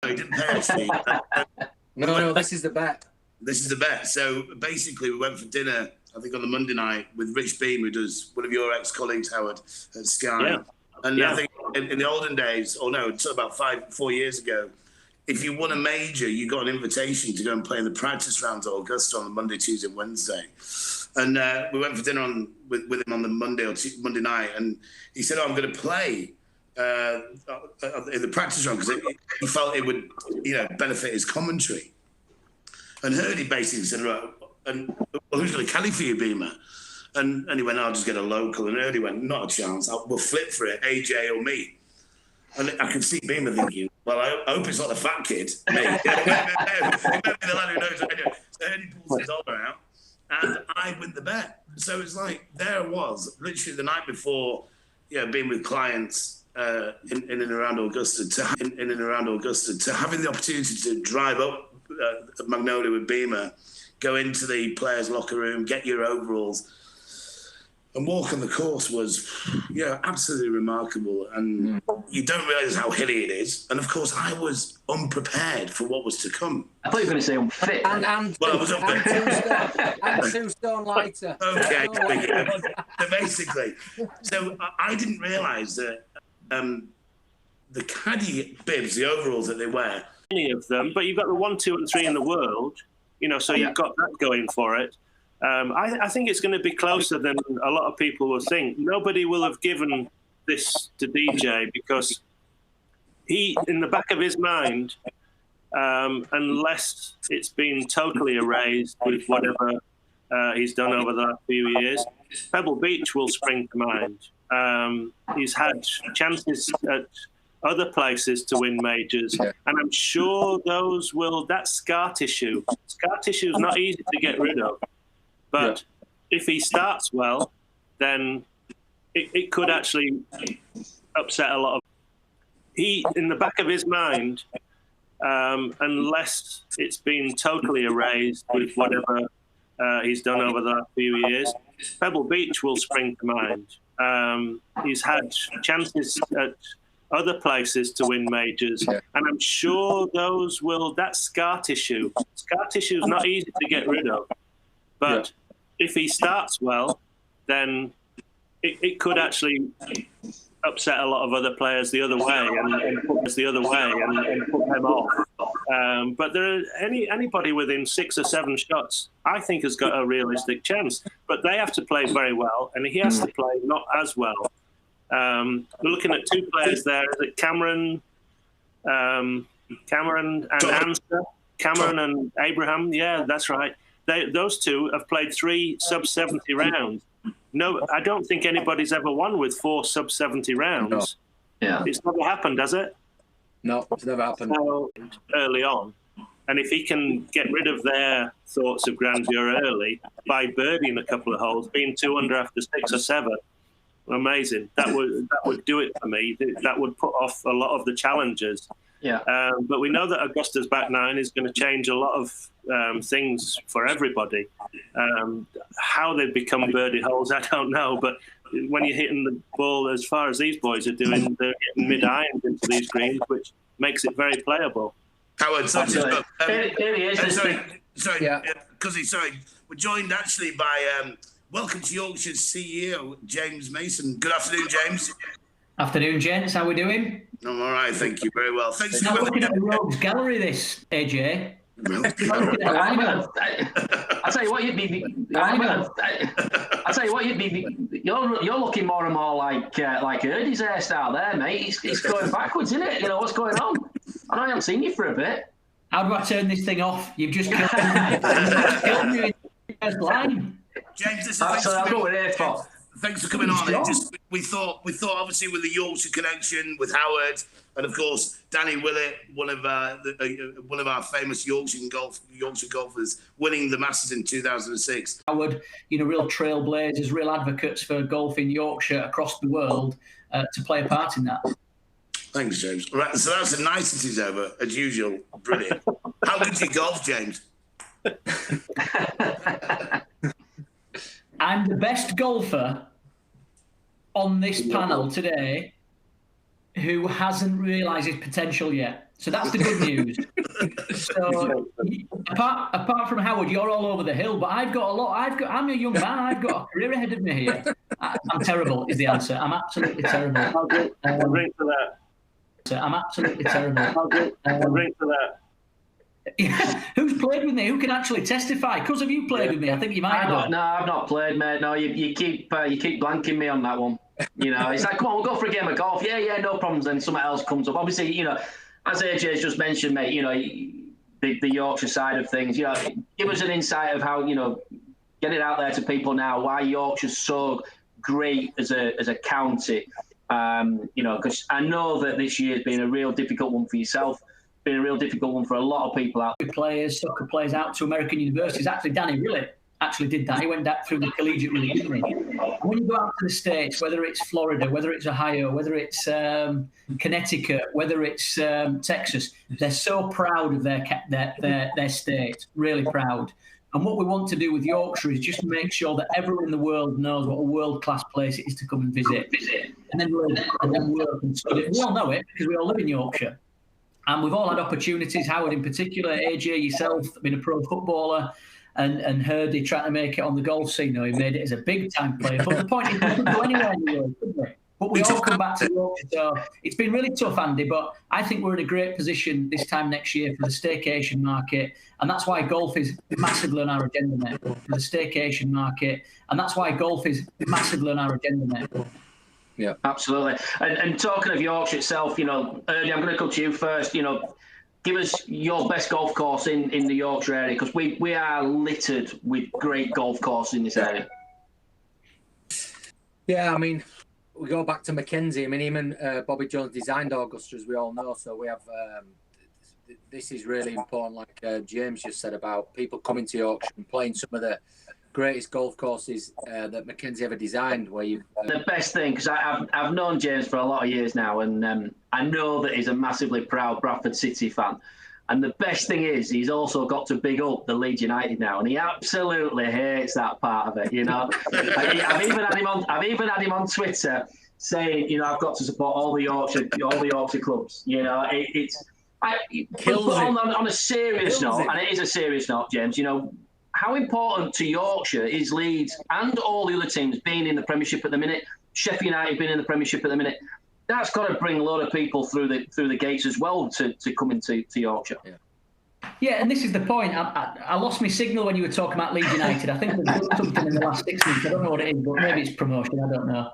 he didn't pay actually. No, this is the bet. This is the bet. So basically, we went for dinner, I think on the Monday night, with Rich Beam, who does one of your ex-colleagues, Howard, at Sky. Yeah. And I think in the olden days, it's about 4 years ago, if you won a major, you got an invitation to go and play in the practice rounds at Augusta on the Monday, Tuesday, Wednesday. And we went for dinner with him on the Monday night, and he said, I'm going to play in the practice round because he felt it would, benefit his commentary. And Hurdy basically said, right, and who's going to caddy for you, Beamer? And he went, I'll just get a local. And Hurdy went, not a chance. We'll flip for it, AJ or me. And I could see Beamer thinking, well, I hope it's not the fat kid. It may be the lad who knows. Anyway, so Hurdy pulls the dollar out, and I win the bet. So it's like, there I was, literally the night before, being with clients in and around Augusta, to having the opportunity to drive up Magnolia with Beamer, go into the players' locker room, get your overalls, and walk on the course was, absolutely remarkable. And you don't realise how hilly it is. And of course, I was unprepared for what was to come. I thought you were going to say unfit. Well, I was unfit. And 2 stone lighter. Okay, so basically, I didn't realise that the caddy bibs, the overalls that they wear, Many of them, but you've got the 1, 2, and 3 in the world, so you've got that going for it. I think it's going to be closer than a lot of people will think. Nobody will have given this to DJ because he, in the back of his mind, unless it's been totally erased with whatever he's done over the last few years, Pebble Beach will spring to mind. He's had chances at other places to win majors, and I'm sure that scar tissue is not easy to get rid of. But if he starts well, then it could actually upset a lot of. He, in the back of his mind, unless it's been totally erased with whatever he's done over the last few years, Pebble Beach will spring to mind. He's had chances at other places to win majors, and I'm sure that scar tissue is not easy to get rid of. But if he starts well, then it could actually upset a lot of other players the other way and put them off. But anybody within 6 or 7 shots, I think, has got a realistic chance. But they have to play very well, and he has to play not as well. We're looking at 2 players there. Is it Cameron and Anster? Cameron and Abraham? Yeah, that's right. Those 2 have played 3 sub-70 rounds. No, I don't think anybody's ever won with 4 sub-70 rounds. No. Yeah. It's never happened, has it? No, it's never happened. Early on. And if he can get rid of their thoughts of grandeur early by birdieing a couple of holes, being 2 under after 6 or 7, amazing. That would do it for me. That would put off a lot of the challengers. Yeah. But we know that Augusta's back 9 is going to change a lot of things for everybody. How they become birdie holes, I don't know. But when you're hitting the ball as far as these boys are doing, they're getting mid-irons into these greens, which makes it very playable. Howard, Here he is. Sorry. We're joined actually by welcome to Yorkshire's CEO, James Mason. Good afternoon, James. Afternoon, gents. How we doing? I'm all right, thank you. Very well. Thanks I'm for looking at the Rogues Gallery, this, AJ. I tell you what, you'd be. You're looking more and more like Hurdy's hairstyle there, mate. It's going backwards, isn't it? What's going on? I haven't seen you for a bit. How do I turn this thing off? You've just killed me in the first line. James, That's what we're here for. Thanks for coming on. We thought obviously with the Yorkshire connection with Howard, and of course Danny Willett, one of our famous Yorkshire golfers, winning the Masters in 2006. Howard, real trailblazers, real advocates for golf in Yorkshire across the world to play a part in that. Thanks, James. Right, so that's the niceties over as usual. Brilliant. How good you golf, James? I'm the best golfer on this panel today who hasn't realised his potential yet. So that's the good news. So apart from Howard, you're all over the hill, but I've got a lot. I'm a young man. I've got a career ahead of me here. I'm terrible is the answer. I'm absolutely terrible. I'll drink for that. I'm absolutely terrible. I'll drink for that. Who's played with me? Who can actually testify? Because have you played with me? I think you might have. No, I've not played, mate. No, you keep blanking me on that one. You know, it's like, come on, we'll go for a game of golf. Yeah, no problems. Then something else comes up. Obviously, you know, as AJ's just mentioned, mate, you know, the Yorkshire side of things. You know, give us an insight of how, you know, get it out there to people now. Why Yorkshire's so great as a county. You know, because I know that this year's been a real difficult one for yourself. Been a real difficult one for a lot of people out there. Players, soccer players out to American universities. Actually, Danny Willett actually did that. He went back through the collegiate league, didn't he? When you go out to the States, whether it's Florida, whether it's Ohio, whether it's Connecticut, whether it's Texas, they're so proud of their state, really proud. And what we want to do with Yorkshire is just make sure that everyone in the world knows what a world-class place it is to come and visit. And then work and study. We all know it because we all live in Yorkshire. And we've all had opportunities, Howard in particular, AJ, yourself, been a pro footballer, and Hurdy trying to make it on the golf scene. No, he made it as a big-time player. But the point is, we could go anywhere in the world, couldn't we? But we all come back to Yorkshire. So it's been really tough, Andy, but I think we're in a great position this time next year for the staycation market. And that's why golf is massively on our agenda, mate, for the staycation market. And that's why golf is massively on our agenda, mate. Yeah, absolutely. And talking of Yorkshire itself, you know, Ernie, I'm going to come to you first. You know, give us your best golf course in the Yorkshire area, because we are littered with great golf courses in this area. Yeah, I mean, we go back to Mackenzie. I mean, him and Bobby Jones designed Augusta, as we all know. So we have this is really important, like James just said, about people coming to Yorkshire and playing some of the greatest golf courses that Mackenzie ever designed. Where you the best thing, because I've known James for a lot of years now, and I know that he's a massively proud Bradford City fan. And the best thing is, he's also got to big up the Leeds United now, and he absolutely hates that part of it. You know, I've even had him on Twitter saying, you know, I've got to support all the Yorkshire clubs. You know, on a serious note, and it is a serious note, James. You know, how important to Yorkshire is Leeds and all the other teams being in the Premiership at the minute? Sheffield United being in the Premiership at the minute. That's got to bring a lot of people through the gates as well to come into Yorkshire. Yeah, and this is the point. I lost my signal when you were talking about Leeds United. I think we've done something in the last 6 months. I don't know what it is, but maybe it's promotion. I don't know.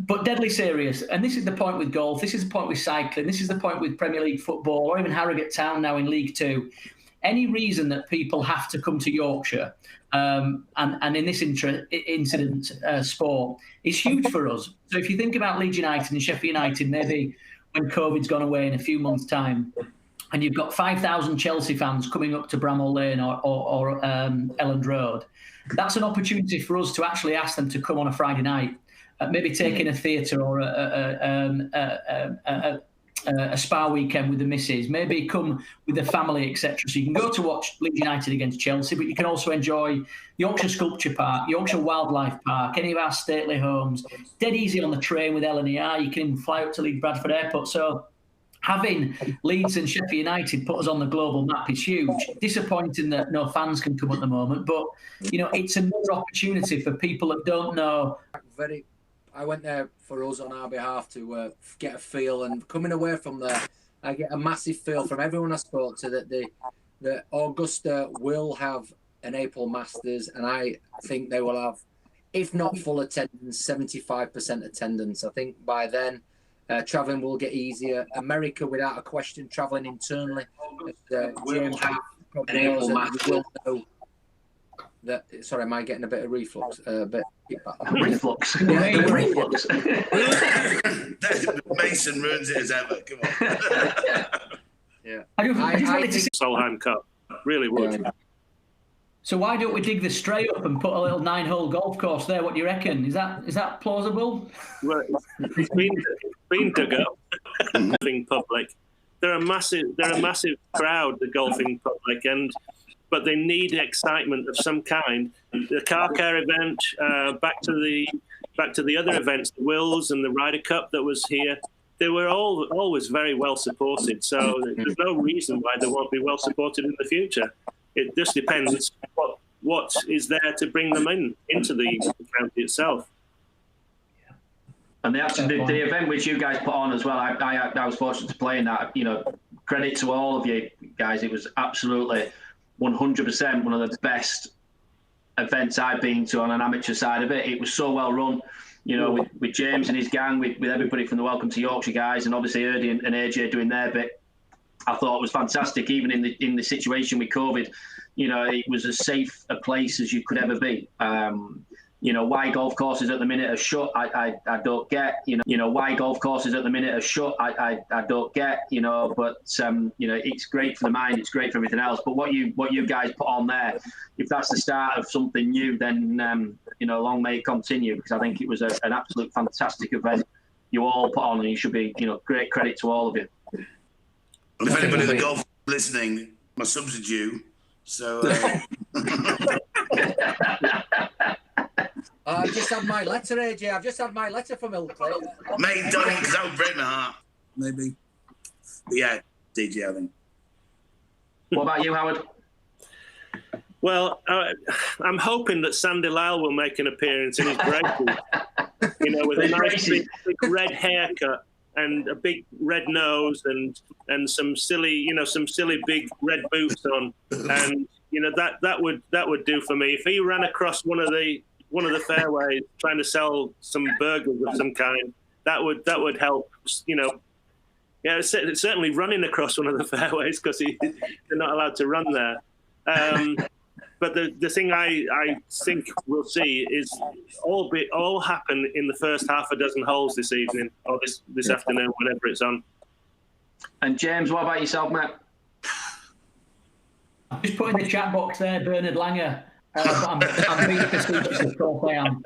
But deadly serious. And this is the point with golf. This is the point with cycling. This is the point with Premier League football, or even Harrogate Town now in League Two. Any reason that people have to come to Yorkshire and in this incident sport is huge for us. So if you think about Leeds United and Sheffield United, maybe when COVID's gone away in a few months' time, and you've got 5,000 Chelsea fans coming up to Bramall Lane or Elland Road, that's an opportunity for us to actually ask them to come on a Friday night, maybe take in a theatre or a spa weekend with the missus, maybe come with the family, etc. So you can go to watch Leeds United against Chelsea, but you can also enjoy Yorkshire Sculpture Park, Yorkshire Wildlife Park, any of our stately homes. Dead easy on the train with LNER. You can even fly up to Leeds Bradford Airport. So having Leeds and Sheffield United put us on the global map is huge. Disappointing that no fans can come at the moment, but you know, it's another opportunity for people that don't know. I went there for us on our behalf to get a feel, and coming away from there, I get a massive feel from everyone I spoke to that Augusta will have an April Masters, and I think they will have, if not full attendance, 75% attendance. I think by then, travelling will get easier. America, without a question, travelling internally. James probably knows that we will know that. Sorry, am I getting a bit of reflux? Reflux. Yeah, reflux. Mason ruins it as ever. Come on. Yeah. I just wanted to see. Solheim Cup. Really would. Yeah. So why don't we dig the Stray up and put a little 9-hole golf course there? What do you reckon? Is that plausible? Well, it's been dug up. Golfing public. They're a massive crowd, the golfing public, but they need excitement of some kind. The car care event, back to the other events, the Wills and the Ryder Cup that was here. they were always very well supported. So there's no reason why they won't be well supported in the future. It just depends what is there to bring them into the county itself. And the event which you guys put on as well, I was fortunate to play in that. You know, credit to all of you guys. It was absolutely 100% one of the best events I've been to on an amateur side of it. It was so well run, you know, with James and his gang, with everybody from the Welcome to Yorkshire guys, and obviously Erdy and AJ doing their bit. I thought it was fantastic, even in the situation with COVID. You know, it was as safe a place as you could ever be. You know, why golf courses at the minute are shut, I don't get. You know, why golf courses at the minute are shut, I don't get. You know, but you know, it's great for the mind, it's great for everything else. But what you guys put on there, if that's the start of something new, then you know, long may it continue, because I think it was an absolute fantastic event you all put on, and you should be, you know, great credit to all of you. And if anybody in the golf listening, my subs are due, so. I've just had my letter, AJ. I've just had my letter from Ilkley. Mate, don't, because that would break my heart. Maybe. But yeah, DJ, I think. What about you, Howard? Well, I'm hoping that Sandy Lyle will make an appearance in his braces. You know, with a nice big red haircut and a big red nose and some silly big red boots on, and you know that would do for me. If he ran across one of the fairways trying to sell some burgers of some kind, that would help. You know, yeah, it's certainly running across one of the fairways, because they're not allowed to run there. But the thing I think we'll see is all happen in the first half a dozen holes this evening, or this afternoon, whenever it's on. And James, what about yourself, Matt? Just put in the chat box there, Bernard Langer. I'm being facetious, of course I am.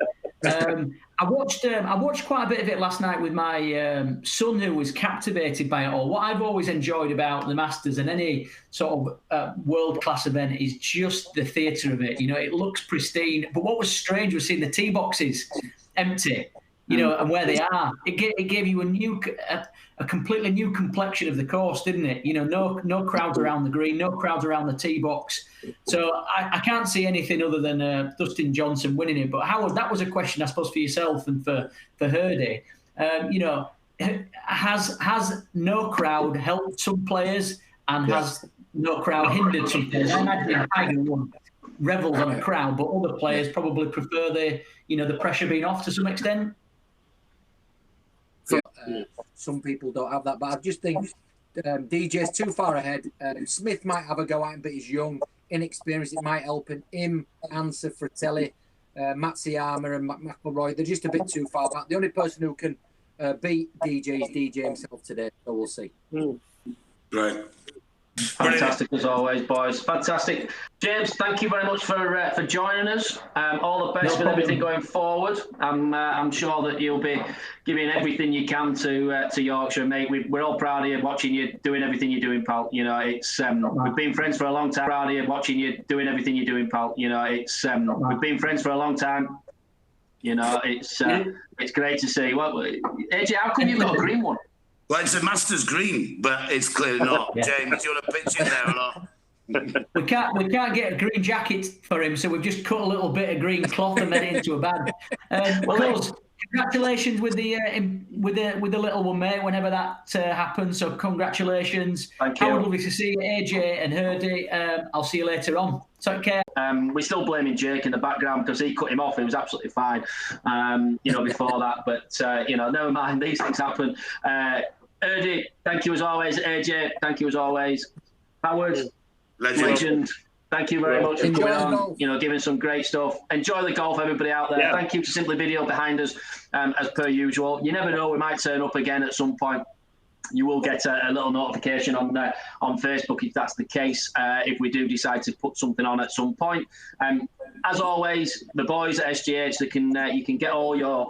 I watched quite a bit of it last night with my son, who was captivated by it all. What I've always enjoyed about the Masters and any sort of world-class event is just the theatre of it. You know, it looks pristine. But what was strange was seeing the tee boxes empty, you know, and where they are. It gave you a completely new complexion of the course, didn't it? You know, no crowds around the green, no crowds around the tee box. So I can't see anything other than Dustin Johnson winning it. But Howard, that was a question, I suppose, for yourself and for Herdy. You know, has no crowd helped some players, and has no crowd hindered some players? I imagine Tiger Woods revels on a crowd, but other players probably prefer the pressure being off to some extent. Some people don't have that, but I just think DJ's too far ahead. Smith might have a go at him, but he's young, inexperienced. It might help him answer Fratelli, Matsuyama and McIlroy. They're just a bit too far back. The only person who can beat DJ is DJ himself today, so we'll see. Right. Fantastic as always, boys. Fantastic. James, thank you very much for joining us. All the best with everything going forward. I'm sure that you'll be giving everything you can to Yorkshire, mate. We're all proud of you, watching you doing everything you're doing, pal. You know, it's we've been friends for a long time. Proud of you, watching you doing everything you're doing, pal. You know, it's we've been friends for a long time. You know, it's great to see. Well, AJ, how come you've got a green one? Well, it's a Masters green, but it's clearly not. James, do you want to pitch in there or not? We can't get a green jacket for him, so we've just cut a little bit of green cloth and made it into a bag. Congratulations with the little one, mate. Whenever that happens, so congratulations. Thank you. How lovely to see you, AJ and Herdy. I'll see you later on. Take care. We're still blaming Jake in the background because he cut him off. He was absolutely fine, you know, before that. But you know, never mind. These things happen. Herdy, thank you as always. AJ, thank you as always. Howard, legend. Thank you very much for coming on, you know, giving some great stuff. Enjoy the golf, everybody out there. Yeah. Thank you to Simply Video behind us, as per usual. You never know, we might turn up again at some point. You will get a little notification on Facebook if that's the case, if we do decide to put something on at some point. As always, the boys at SGH, you can get all your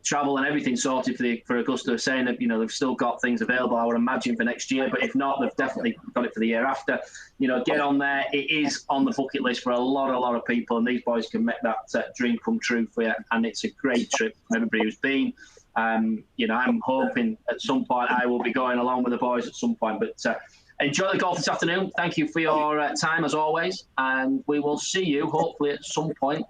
travel and everything sorted for Augusta. They're saying that, you know, they've still got things available, I would imagine, for next year. But if not, they've definitely got it for the year after. You know, get on there. It is on the bucket list for a lot of people, and these boys can make that dream come true for you. And it's a great trip for everybody who's been. You know, I'm hoping at some point I will be going along with the boys at some point. But enjoy the golf this afternoon. Thank you for your time as always, and we will see you hopefully at some point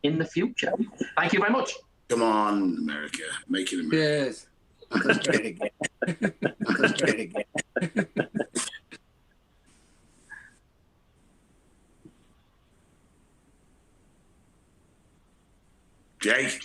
in the future. Thank you very much. Come on, America, make it America. Yes. Let's get it again. Let's get it again. Jake.